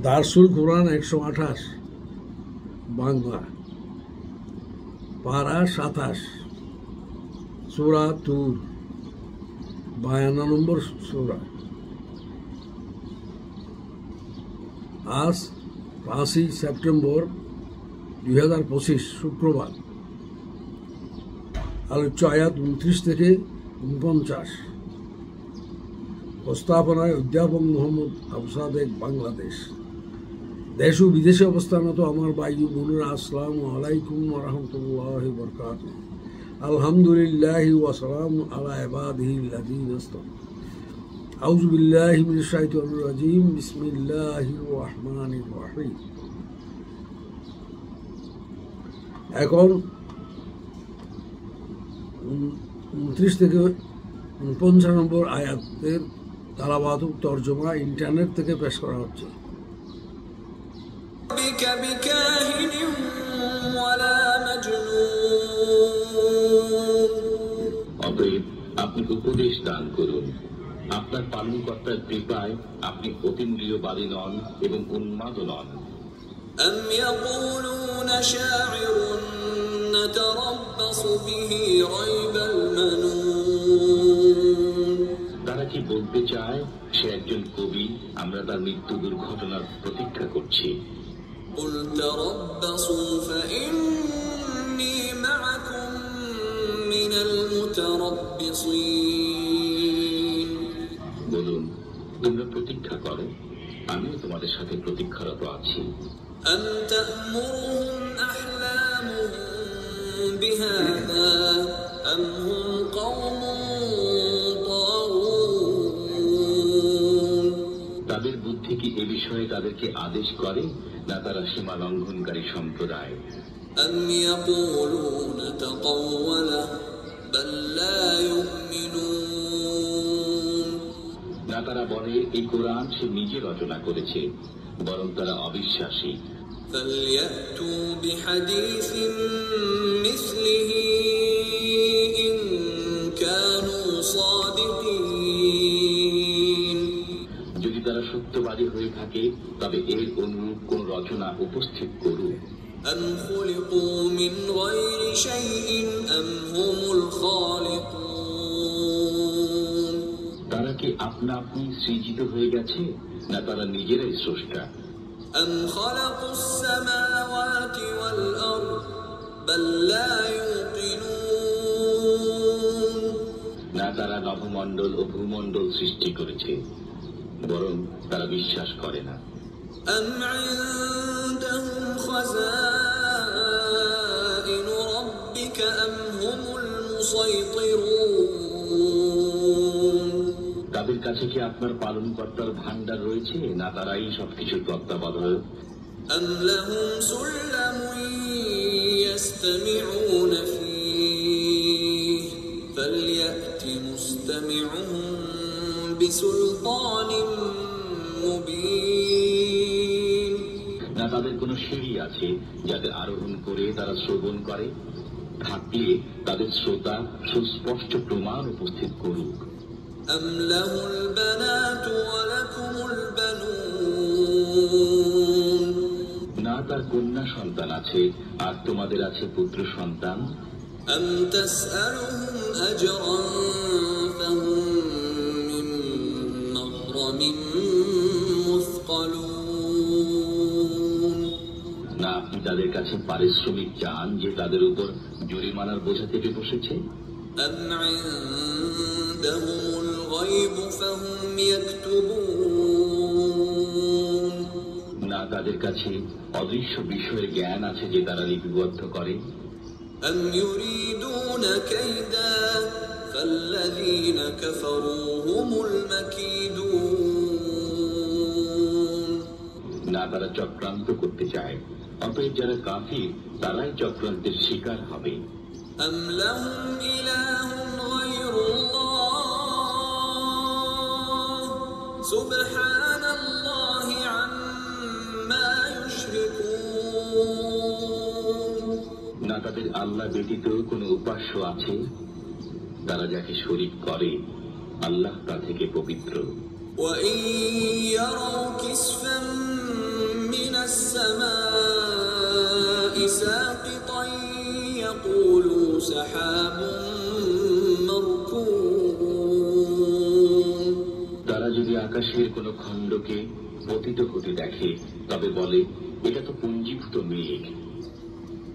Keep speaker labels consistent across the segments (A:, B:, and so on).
A: দারসুল কোরআন 128 বাংলা, পারা 27, সূরা তুর 52 নম্বর সূরা। আজ 5ই সেপ্টেম্বর 2025 শুক্রবার। আলোচ্য আয়াত 29 থেকে 49। প্রস্তাবনায় অধ্যাপক মোহাম্মদ আবু সাদেক, বাংলাদেশ। দেশ ও বিদেশে অবস্থানত আমার ভাই ও বোনেরা, আসসালামু আলাইকুম ওয়া রাহমাতুল্লাহি ওয়া বারাকাতুহু। আলহামদুলিল্লাহি ওয়া সালামু আলা ইবাদিহিল্লাযীনা ইসতাফা। আউযু বিল্লাহি মিনাশ শাইতানির রাজীম। বিসমিল্লাহির রাহমানির রাহিম। এখন 29 থেকে 49 নম্বর আয়াতের তালাবাতুক তর্জমা ইন্টারনেট থেকে পেশ করা হচ্ছে।
B: অতএব আপনি উপদেশ দান করুন, আপনার পালনকর্তার কৃপায় আপনি অতীন্দ্রিয়বাদী নন এবং উন্মাদ নন।
C: أم يقولون شاعر نتربص به ريب المنون।
B: তারা কি বলতে চায় সে একজন কবি, আমরা তার মৃত্যু দুর্ঘটনার প্রতীক্ষা করছি।
C: قل تربصوا فإني معكم من المتربصين।
B: বলুন, তোমরা প্রতীক্ষা করো, আমিও তোমাদের সাথে প্রতীক্ষারত আছি।
C: أم تأمرهم أحلامهم بهذا أم هم قوم طاغون।
B: তাদের বুদ্ধি কি এ বিষয়ে তাদেরকে আদেশ করে, না তারা সীমা লঙ্ঘনকারী সম্প্রদায়?
C: أم يقولون تقوله بل لا يؤمنون।
B: না তারা বলে এই কোরআন সে নিজে রচনা করেছে, বরং তারা অবিশ্বাসী।
C: فليأتوا بحديث مثله إن كانوا صادقين।
B: যদি তারা সত্যবাদী হয়ে থাকে তবে এর অনুরূপ কোন রচনা উপস্থিত করুক।
C: أم خلقوا من غير شيء أم هم الخالقون।
B: তারা কি আপনা আপনি সৃজিত হয়ে গেছে, না তারা নিজেরাই স্রষ্টা?
C: أم خلقوا السماوات والأرض بل لا يوقنون।
B: না তারা নভমণ্ডল ও ভূমণ্ডল সৃষ্টি করেছে, বরং তারা বিশ্বাস করে না।
C: أم عندهم خزائن ربك أم هم المسيطرون।
B: তাদের কাছে কি আপনার পালনকর্তার ভান্ডার রয়েছে, না তারাই সবকিছুর তত্ত্বাবধায়ক?
C: أم لهم سلم يستمعون فيه فليأت مستمعهم بسلطان مبين।
B: না তাদের কোনো সিঁড়ি আছে যাতে আরোহণ করে তারা শ্রবণ করে? থাকলে তাদের শ্রোতা সুস্পষ্ট প্রমাণ উপস্থিত করুক।
C: أم له البنات ولكم البنون।
B: না তার কন্যা সন্তান আছে আর তোমাদের আছে পুত্র সন্তান।
C: أم تسألهم أجرا فهم من مغرم مثقلون।
B: না আপনি তাদের কাছে পারিশ্রমিক চান যে তাদের উপর জরিমানার বোঝা থেকে বসেছে?
C: أم عندهم الغيب فهم يكتبون।
B: না তাদের কাছে অদৃশ্য বিষয়ের জ্ঞান আছে যে তারা লিপিবদ্ধ করে?
C: أم يريدون كيدا فالذين كفروا هم المكيدون।
B: না তারা চক্রান্ত করতে চায়, অতএব যারা কাফির তারাই চক্রান্তের শিকার হবে।
C: أم لهم إله غير الله سبحان الله عما يشركون।
B: না তাদের আল্লাহ ব্যতীত কোনো উপাস্য আছে, তারা যাকে শরীক করে আল্লাহ তা থেকে পবিত্র।
C: وإن يروا كسفا السماء ساقطا يقولوا سحاب مركوم
B: তারা যদি আকাশের কোনো খণ্ডকে পতিত হতে দেখে তবে বলে এটা তো পুঞ্জীভূত মেঘ।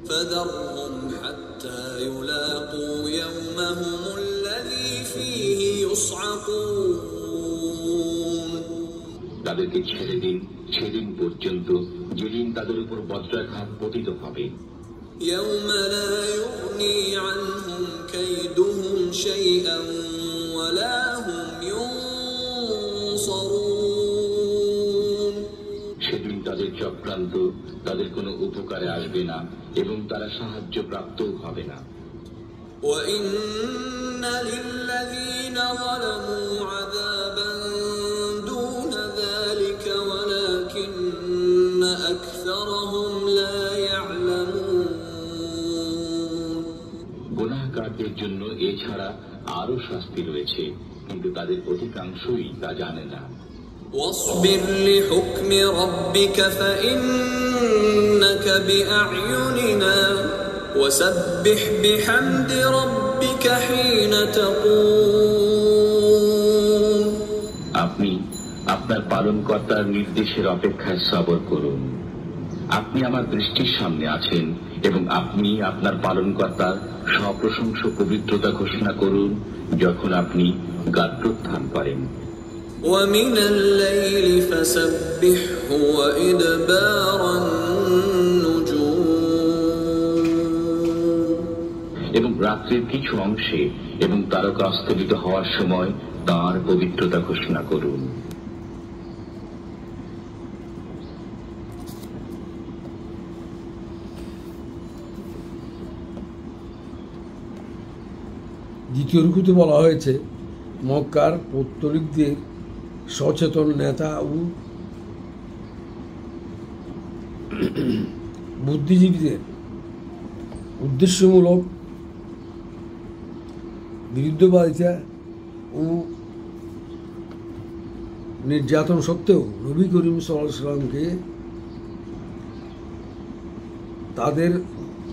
C: فذرهم حتى يلاقوا يومهم الذي فيه يصعقون
B: তাদেরকে ছেড়ে দিন সেদিন পর্যন্ত যেদিন তাদের উপর বজ্রাঘাত পতিত হবে।
C: يوم لا يغني عنهم كيدهم شيئا ولا هم ينصرون
B: সেদিন তাদের চক্রান্ত তাদের কোনো উপকারে আসবে না এবং তারা সাহায্য প্রাপ্তও হবে না।
C: وإن للذين ظلموا عذابا دون ذلك ولكن أكثرهم لا يعلمون
B: গুনাহগারদের জন্য এছাড়া আরো শাস্তি রয়েছে, কিন্তু তাদের অধিকাংশই তা জানে না।
C: واصبر لحكم ربك فإنك بأعيننا وسبح بحمد ربك حين تقوم
B: আপনি আপনার পালনকর্তার নির্দেশের অপেক্ষায় সবর করুন। আপনি আমার দৃষ্টির সামনে আছেন এবং আপনি আপনার পালনকর্তার সপ্রশংস পবিত্রতা ঘোষণা করুন যখন আপনি গাত্রোত্থান করেন।
C: ومن الليل فسبحه وإدبار النجوم
B: এবং রাত্রির কিছু অংশে এবং তারকা অস্তমিত হওয়ার সময় তাঁর পবিত্রতা ঘোষণা করুন।
A: দ্বিতীয় রুকুতে বলা হয়েছে মক্কার পৌত্তলিকদের সচেতন নেতা ও বুদ্ধিজীবীদের উদ্দেশ্যমূলক বিরুদ্ধবাদিতা ও নির্যাতন সত্ত্বেও নবী করিম সাল্লাল্লাহু আলাইহি ওয়াসাল্লামকে তাদের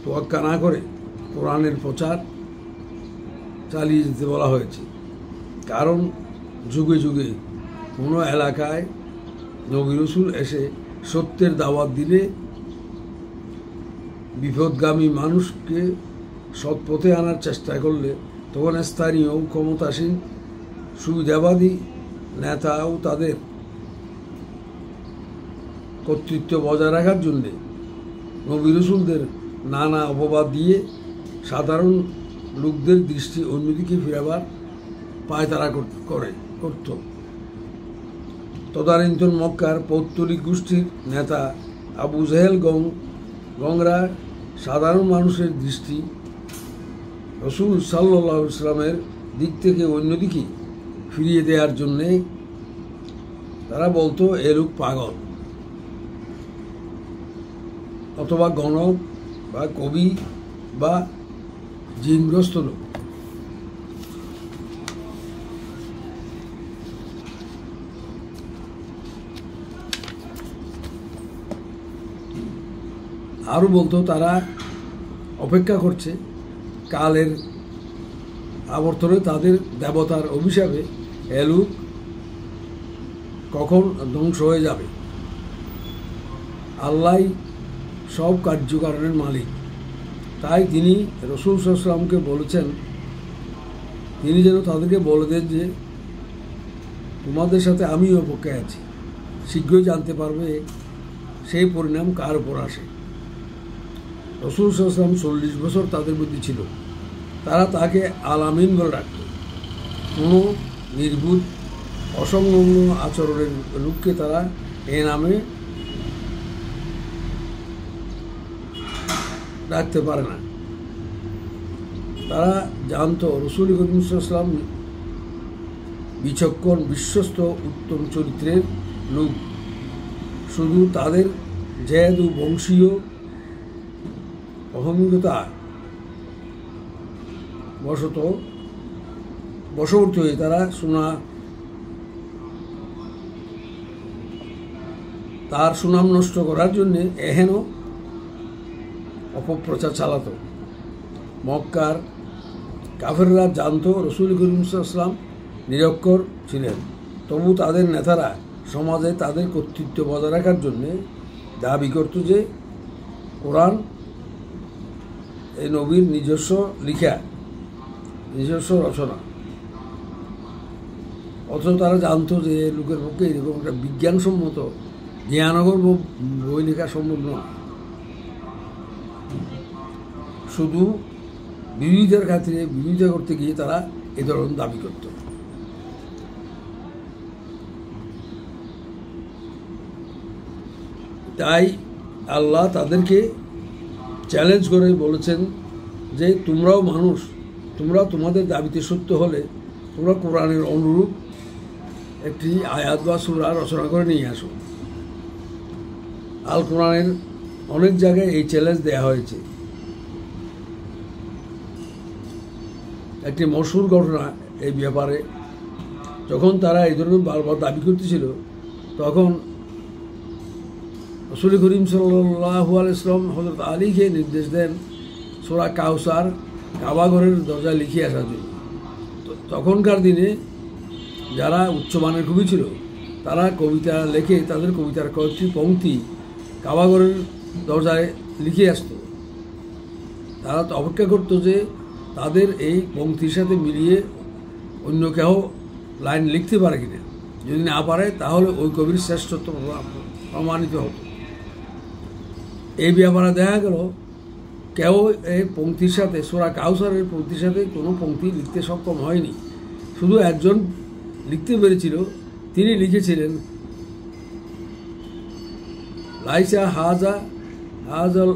A: তোয়াক্কা না করে কোরআনের প্রচার চালিয়ে যেতে বলা হয়েছে। কারণ যুগে যুগে কোনো এলাকায় নবী রাসূল এসে সত্যের দাওয়াত দিলে বিপদগামী মানুষকে সৎপথে আনার চেষ্টা করলে তখন স্থানীয় ক্ষমতাসীন সুবিধাবাদী নেতাও তাদের কর্তৃত্ব বজায় রাখার জন্যে নবী রাসূলদের নানা অপবাদ দিয়ে সাধারণ লোকদের দৃষ্টি অন্যদিকে ফিরাবার পায়তারা করত। তদানীন্তন মক্কার পৌত্তলিক গোষ্ঠীর নেতা আবু জেহেল গংরা সাধারণ মানুষের দৃষ্টি রাসূল সাল্লাল্লাহু আলাইহি ওয়াসাল্লামের দিক থেকে অন্যদিকে ফিরিয়ে দেওয়ার জন্যে তারা বলতো এ লোক পাগল অথবা গণক বা কবি বা জিনগ্রস্ত লোক। আরও বলতো তারা অপেক্ষা করছে কালের আবর্তনে তাদের দেবতার অভিশাপে এ লোক কখন ধ্বংস হয়ে যাবে। আল্লাহই সব কার্যকারণের মালিক, তাই তিনি রাসূল সাল্লাল্লাহু আলাইহি ওয়াসাল্লামকে বলেছেন তিনি যেন তাদেরকে বলে দেন যে তোমাদের সাথে আমিও অপেক্ষায় আছি, শীঘ্রই জানতে পারবে সেই পরিণাম কার উপর আসে। রাসূল সাল্লাল্লাহু আলাইহি ওয়াসাল্লাম 40 বছর তাদের মধ্যে ছিল, তারা তাকে আল আমিন বলে ডাকত। কোনো নির্বুধ অসংলগ্ন আচরণের লোককে তারা এ নামে ডাকতে পারে না। তারা জানত রাসূল করিম সাল্লাল্লাহু আলাইহি ওয়াসাল্লাম বিচক্ষণ বিশ্বস্ত উত্তম চরিত্রের লোক, শুধু তাদের জেদ ও বংশীয় অহমিকতা বশবর্তী হয়ে তার সুনাম নষ্ট করার জন্য এহেন অপপ্রচার চালাত। মক্কার কাফেররা জানত রসুল করিম সাল্লাল্লাহু আলাইহি ওয়াসাল্লাম নিরক্ষর ছিলেন, তবু তাদের নেতারা সমাজে তাদের কর্তৃত্ব বজায় রাখার জন্য দাবি করত যে কোরআন এই নবীর নিজস্ব লিখা, নিজস্ব রচনা। অথচ তারা জানতো যে লোকের পক্ষে এরকম একটা বিজ্ঞানসম্মত জ্ঞানগর বই লেখা সম্ভব নয়। শুধু বিরোধিতার খাতিরে বিরোধিতা করতে গিয়ে তারা এ ধরনের দাবি করত। তাই আল্লাহ তাদেরকে চ্যালেঞ্জ করে বলেছেন যে তোমরাও মানুষ, তোমরা তোমাদের দাবিতে সত্য হলে তোমরা কোরআনের অনুরূপ একটি আয়াত বা সূরা রচনা করে নিয়ে আসো। আল কোরআনের অনেক জায়গায় এই চ্যালেঞ্জ দেওয়া হয়েছে। একটি মশহুর ঘটনা এই ব্যাপারে, যখন তারা এই ধরনের বারবার দাবি করতেছিল, তখন রাসূল করিম সাল্লাল্লাহু আলাইহি ওয়াসাল্লাম হযরত আলীকে নির্দেশ দেন সূরা কাউসার কাবা ঘরের দরজায় লিখে আসার জন্য। তখনকার দিনে যারা উচ্চমানের কবি ছিল তারা কবিতা লেখে তাদের কবিতার কয়েকটি পংক্তি কাবা ঘরের দরজায় লিখে আসত। তারা তো অপেক্ষা করতো যে তাদের এই পংক্তির সাথে মিলিয়ে অন্য কেউ লাইন লিখতে পারে কিনা। যদি না পারে তাহলে ওই কবির শ্রেষ্ঠত্ব প্রমাণিত হতো। এই ব্যাপারে দেখা গেল কেউ এই পংক্তির সাথে সূরা কাউসারের পংক্তির সাথে কোনো পংক্তি লিখতে সক্ষম হয়নি। শুধু একজন লিখতে পেরেছিল, তিনি লিখেছিলেন লাইসা হাজাল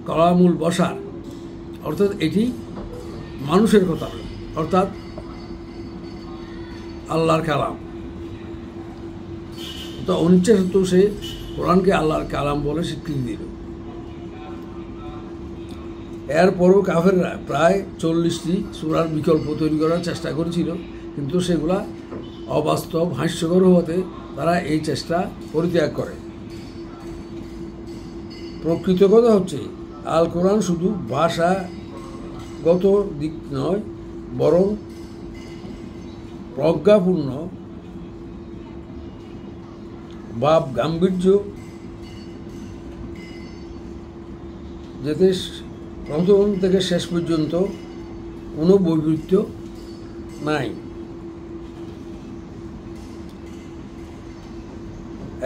A: কালামুল বশার, অর্থাৎ এটি মানুষের কথা, অর্থাৎ আল্লাহর কালাম। তো 1979 সে কোরআনকে আল্লাহর কালাম বলে স্বীকৃতি দিল। এরপরও কাফেররা প্রায় 40টি সূরার বিকল্প তৈরি করার চেষ্টা করেছিল, কিন্তু সেগুলা অবাস্তব, হাস্যকর হওয়াতে তারা এই চেষ্টা পরিত্যাগ করে। প্রকৃত কথা হচ্ছে আল কোরআন শুধু ভাষাগত দিক নয়, বরং প্রজ্ঞাপূর্ণ, ভাব গাম্ভীর্য, যাতে প্রথম থেকে শেষ পর্যন্ত কোনো বৈপরীত্য নাই।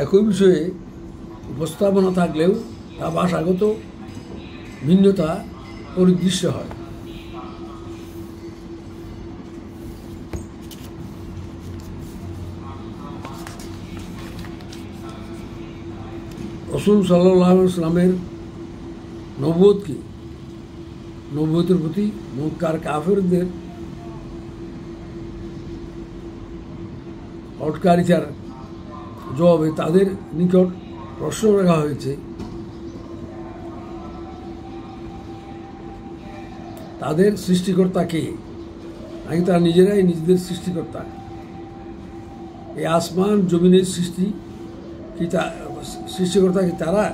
A: একই বিষয়ে উপস্থাপনা থাকলেও তা ভাষাগত ভিন্নতা পরিদৃশ্য হয়। রাসূল সাল্লাল্লাহু আলাইহি ওয়াসাল্লামের নবুয়তের প্রতি মক্কার কাফেরদের হটকারিতার জবাবে তাদের নিকট প্রশ্ন রাখা হয়েছে, তাদের সৃষ্টিকর্তা কে? নাকি তারা নিজেরাই নিজেদের সৃষ্টিকর্তা? এই আসমান জমিনের সৃষ্টিকর্তা কি তারা?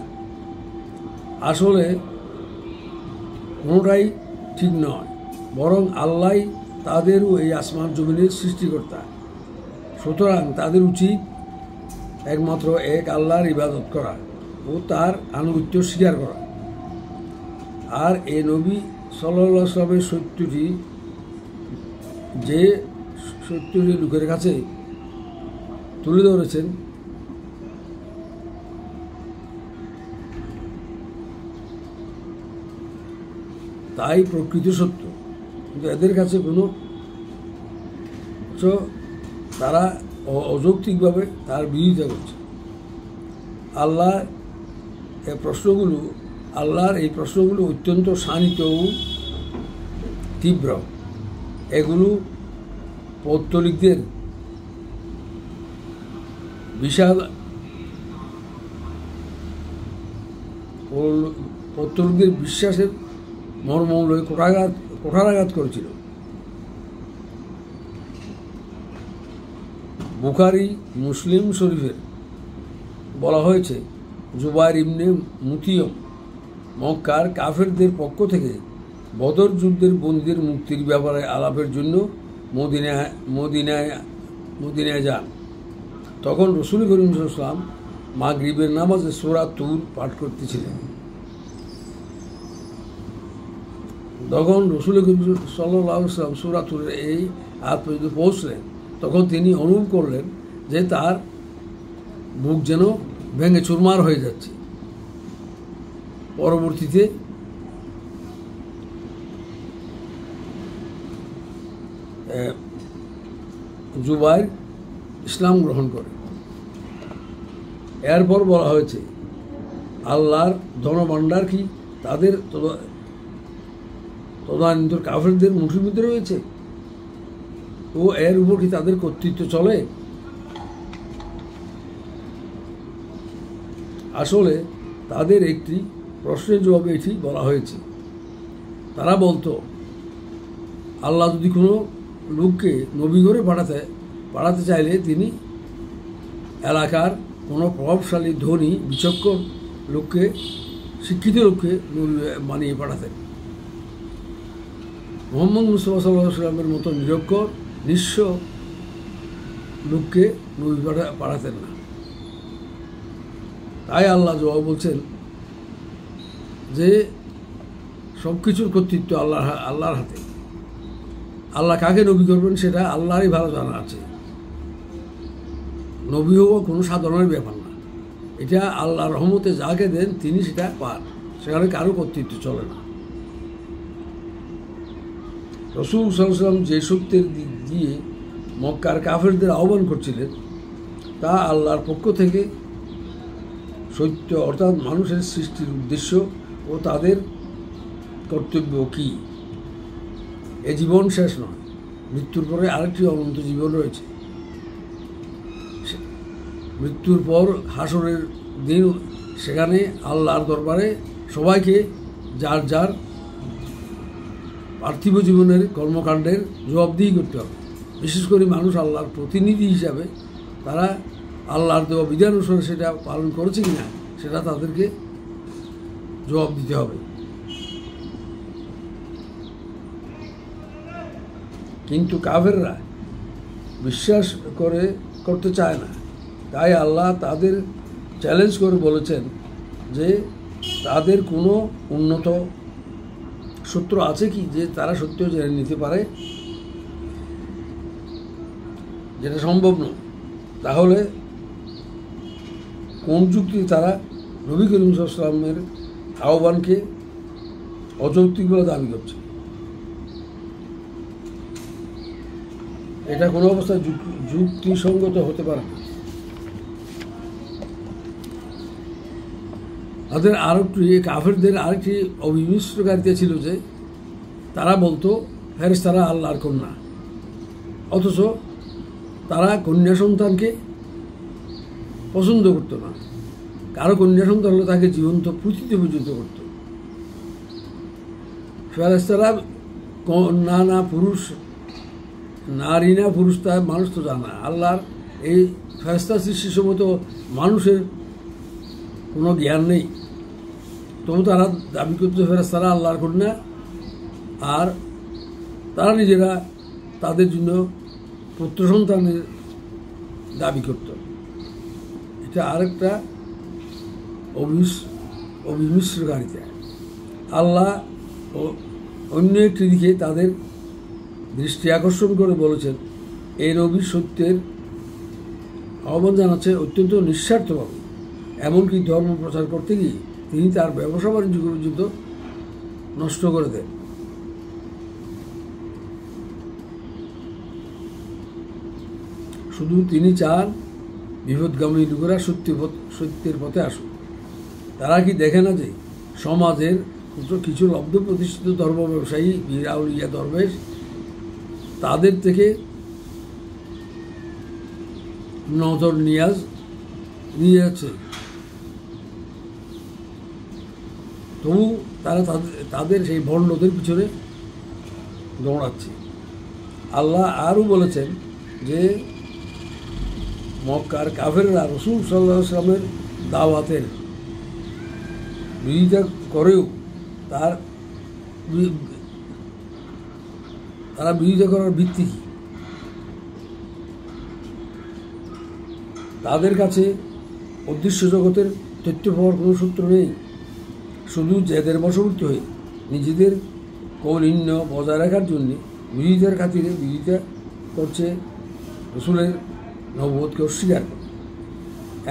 A: আসলে কোনোটাই ঠিক নয়, বরং আল্লাহ তাদেরও এই আসমান জমিনের সৃষ্টিকর্তা। সুতরাং তাদের উচিত একমাত্র এক আল্লাহর ইবাদত করা ও তার আনুগত্য স্বীকার করা। আর এই নবী সাল্লাল্লাহু আলাইহি ওয়াসাল্লামের সত্যটি যে সত্যটি লোকের কাছে তুলে ধরেছেন, তাই প্রকৃত সত্য, কিন্তু এদের কাছে কোনো তারা অযৌক্তিকভাবে তার বিরোধিতা করছে। আল্লাহর এই প্রশ্নগুলো অত্যন্ত শানিত ও তীব্র। এগুলো পৌত্তলিকদের বিশ্বাসের মর্মমূলে কোঠারাঘাত করেছিল। বুখারী, মুসলিম শরীফের বলা হয়েছে জুবাইর ইবনে মুতিয়ম মক্কার কাফেরদের পক্ষ থেকে বদর যুদ্ধের বন্দীদের মুক্তির ব্যাপারে আলাপের জন্য মদিনায় যান। তখন রসুল করিম সাল্লাল্লাহু আলাইহি ওয়াসাল্লাম মাগরিবের নামাজে সূরা তুর পাঠ করতেছিলেন। তখন রসুল করিম সাল্লাল্লাহু আলাইহি ওয়াসাল্লাম সূরা তুরের এই আয়াত পর্যন্ত পৌঁছলেন। তখন তিনি অনুভব করলেন যে তার বুক যেন ভেঙে চুরমার হয়ে যাচ্ছে। পরবর্তীতে জুবাইর ইসলাম গ্রহণ করে। এরপর বলা হয়েছে আল্লাহর ধনভাণ্ডার কি তাদের তদানীন্তন কাফেরদের মুঠির মধ্যে রয়েছে ও এর উপর কি তাদের কর্তৃত্ব চলে? আসলে তাদের একটি প্রশ্নের জবাবে এটি বলা হয়েছে। তারা বলতো আল্লাহ যদি কোনো লোককে নবী করে পাঠাতে চাইলে তিনি এলাকার কোনো প্রভাবশালী ধনী বিচক্ষণ লোককে শিক্ষিত লোককে নবী বানিয়ে পাঠাতেন। মুহাম্মদ মুস্তাফা সাল্লাল্লাহু আলাইহি ওয়াসাল্লামের মতো নিরক্ষর নিঃস্ব লোককে নবী পাঠাতেন না। তাই আল্লাহ জবাব বলছেন যে সব কিছুর কর্তৃত্ব আল্লাহর হাতে। আল্লাহ কাকে নবী করবেন সেটা আল্লাহরই ভালো জানা আছে। নবী হওয়া কোনো সাধারণের ব্যাপার না, এটা আল্লাহর রহমতে যাকে দেন তিনি সেটা পান, সেখানে কারো কর্তৃত্ব চলে না। রাসূল সাল্লাল্লাহু আলাইহি ওয়াসাল্লাম যে সত্যের দিক দিয়ে মক্কার কাফেরদের আহ্বান করছিলেন তা আল্লাহর পক্ষ থেকে সত্য, অর্থাৎ মানুষের সৃষ্টির উদ্দেশ্য ও তাদের কর্তব্য কি। এ জীবন শেষ নয়, মৃত্যুর পরে আরেকটি অনন্ত জীবন রয়েছে। মৃত্যুর পর হাসরের দিন, সেখানে আল্লাহর দরবারে সবাইকে যার যার পার্থিব জীবনের কর্মকাণ্ডের জবাবদিহি করতে হবে। বিশেষ করে মানুষ আল্লাহর প্রতিনিধি হিসাবে তারা আল্লাহর দেওয়া বিধান অনুসারে সেটা পালন করেছে কিনা সেটা তাদেরকে জবাব দিতে হবে। কিন্তু কাফেররা বিশ্বাস করতে চায় না। তাই আল্লাহ তাদের চ্যালেঞ্জ করে বলেছেন যে তাদের কোনো উন্নত সূত্র আছে কি যে তারা সত্য জেনে নিতে পারে, যেটা সম্ভব নয়। তাহলে কোন যুক্তি তারা নবী করিম সাল্লাল্লাহু আলাইহি ওয়াসাল্লামের আহ্বানকে অযৌক্তিক বলে দাবি করছে? এটা কোনো অবস্থায় যুক্তিসঙ্গত হতে পারে না। তাদের কাফেরদের আরেকটি অবিমিশ্রকারিতা ছিল যে তারা বলতো ফেরেশতারা আল্লাহর কন্যা, অথচ তারা কন্যা সন্তানকে পছন্দ করতো না। কারো কন্যা সন্তান হলে তাকে জীবন্ত পুঁতিতে পর্যন্ত করত। ফেরেশতারা না পুরুষ, নারী না পুরুষ, তা মানুষ তো জানা। আল্লাহর এই ফেরেশতা সৃষ্টির সময় তো মানুষের কোনো জ্ঞান নেই, তবু তারা দাবি করতে ফেরেশতারা আল্লাহর কন্যা, আর তারা নিজেরা তাদের জন্য পুত্র সন্তানের দাবি করত। এটা আরেকটা অবিমিশ্রকারিতা। আল্লাহ অন্য একটি দিকে তাদের দৃষ্টি আকর্ষণ করে বলেছেন এই নবী সত্যের আহ্বান জানাচ্ছে অত্যন্ত নিঃস্বার্থভাবে, এমনকি ধর্ম প্রচার করতে গিয়ে তিনি তার ব্যবসা বাণিজ্য পর্যন্ত নষ্ট করে দেন। শুধু তিনি চান বিপদগামী লোকেরা সত্যের পথে আসুন। তারা কি দেখে না যে সমাজের কিছু লব্ধ প্রতিষ্ঠিত ধর্ম ব্যবসায়ী, পীর আউলিয়া, দরবেশ তাদের থেকে নজর নিয়ে যাচ্ছে, তবু তারা তাদের সেই ভণ্ডদের পিছনে দৌড়াচ্ছে। আল্লাহ আরও বলেছেন যে মক্কার কাফেররা রাসূল সাল্লাল্লাহু আলাইহি ওয়াসাল্লামের দাওয়াতের বিরোধিতা করেও তারা বিরোধিতা করার ভিত্তি কি? তাদের কাছে অদৃশ্য জগতের তথ্য পাওয়ার কোনো সূত্র নেই। শুধু জেদের বশবর্তী হয়ে নিজেদের কৌলিন্য বজায় রাখার জন্য বিরোধিতার খাতিরে বিরোধিতা করছে, রসুলের নবুয়তকে অস্বীকার করে।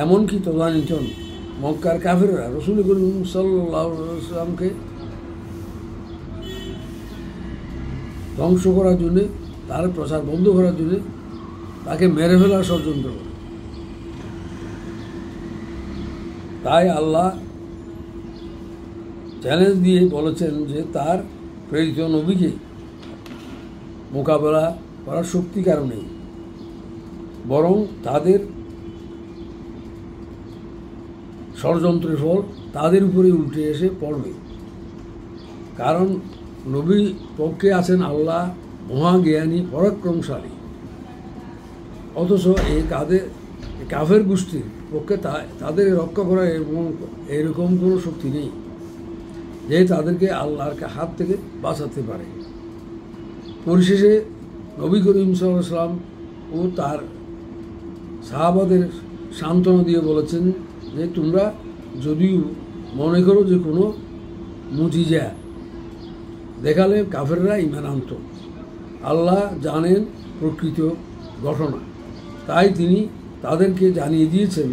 A: এমনকি তদানীন্তন মক্কার কাফেররা রসুল করিম সাল্লাল্লাহু আলাইহি ওয়াসাল্লামকে ধ্বংস করার জন্যে, তার প্রচার বন্ধ করার জন্যে তাকে মেরে ফেলার ষড়যন্ত্র করে। তাই আল্লাহ চ্যালেঞ্জ দিয়ে বলেছেন যে তার প্রেরিত নবীকে মোকাবেলা করার শক্তি কারো নেই, বরং তাদের ষড়যন্ত্রের ফল তাদের উপরে উল্টে এসে পড়বে। কারণ নবী পক্ষে আছেন আল্লাহ মহাজ্ঞানী পরাক্রমশালী, অথচ এই কাফের গোষ্ঠীর পক্ষে তাদের রক্ষা করা এরকম কোনো শক্তি নেই যে তাদেরকে আল্লাহর হাত থেকে বাঁচাতে পারে। পরিশেষে নবী করিম সাল্লাল্লাহু আলাইহি ওয়াসাল্লাম ও তার সাহাবাদের সান্ত্বনা দিয়ে বলেছেন যে তোমরা যদিও মনে করো যে কোনো মুজিজা দেখালে কাফেররা ঈমান আনত, আল্লাহ জানেন প্রকৃত ঘটনা। তাই তিনি তাদেরকে জানিয়ে দিয়েছেন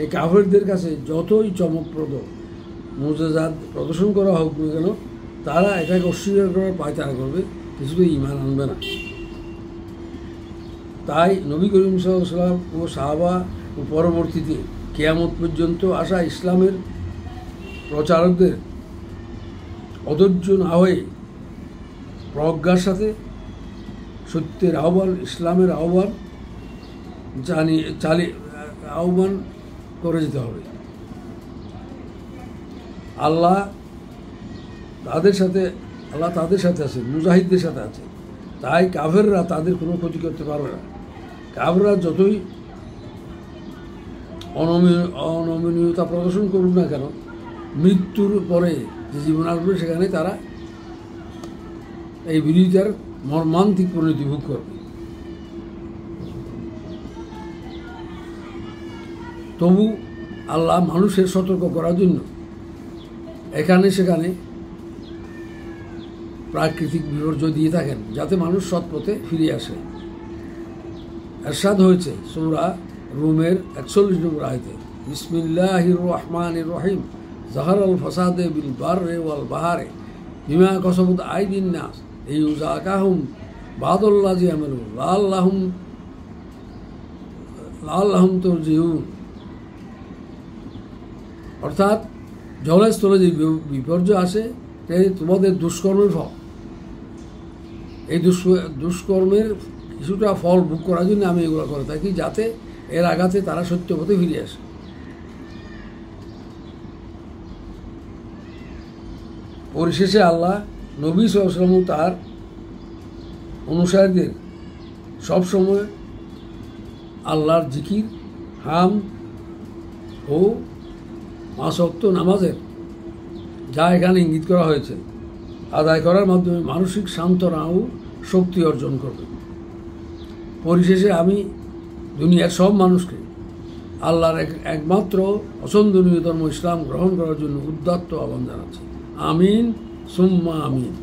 A: এই কাফেরদের কাছে যতই চমকপ্রদ মুজিজাত প্রদর্শন করা হোক না কেন, তারা এটাকে অস্বীকার করার পায়তারা করবে, কিছুতেই ঈমান আনবে না। তাই নবী করিম সাল্লাল্লাহু আলাইহি ওয়াসাল্লাম ও সাহাবা ও পরবর্তীতে কিয়ামত পর্যন্ত আসা ইসলামের প্রচারকদের অধৈর্য না হয়ে প্রজ্ঞার সাথে সত্যের আহ্বান, ইসলামের আহ্বান আহ্বান করে যেতে হবে। আল্লাহ তাদের সাথে আছে, মুজাহিদদের সাথে আছে। তাই কাফেররা তাদের কোনো ক্ষতি করতে পারবে না। কাফেররা যতই অনমনীয়তা প্রদর্শন করুক না কেন, মৃত্যুর পরে যে জীবন আসবে সেখানে তারা এই বিরোধিতার মর্মান্তিক পরিণতি ভোগ করবে। তবু আল্লাহ মানুষের সতর্ক করার জন্য এখানে সেখানে প্রাকৃতিক বিপর্যয় দিয়ে থাকেন, যাতে মানুষ সৎপথে ফিরে আসে। ইরশাদ হয়েছে সূরা রুমের 41 নম্বর আয়াতে, বিসমিল্লাহির রহমানির রহিম, যাহারাল ফাসাদে বিল বাররি ওয়াল বাহরি বিমা কাসাবাত আইদিন নাস লিইউযাকাহুম বাদাল্লাযী আমালু লাআল্লাহুম তুরজিউন। অর্থাৎ জলস্থলে যে বিপর্যয় আসে তোমাদের দুষ্কর্মের ফল, এই দুষ্কর্মের কিছুটা ফল ভোগ করার জন্য আমি এগুলো করে থাকি, যাতে এর আঘাতে তারা সত্য পথে ফিরে আসে। পরিশেষে আল্লাহ নবী সাল্লাল্লাহু আলাইহি ওয়াসাল্লাম তার অনুসারীদের সবসময় আল্লাহর জিকির, হামদ ও 5 ওয়াক্ত নামাজের, যা এখানে ইঙ্গিত করা হয়েছে, আদায় করার মাধ্যমে মানসিক সান্ত্বনা ও শক্তি অর্জন করবে। পরিশেষে আমি দুনিয়ার সব মানুষকে আল্লাহর একমাত্র পছন্দনীয় ধর্ম ইসলাম গ্রহণ করার জন্য উদাত্ত আহ্বান জানাচ্ছি। আমিন সুম্মা আমিন।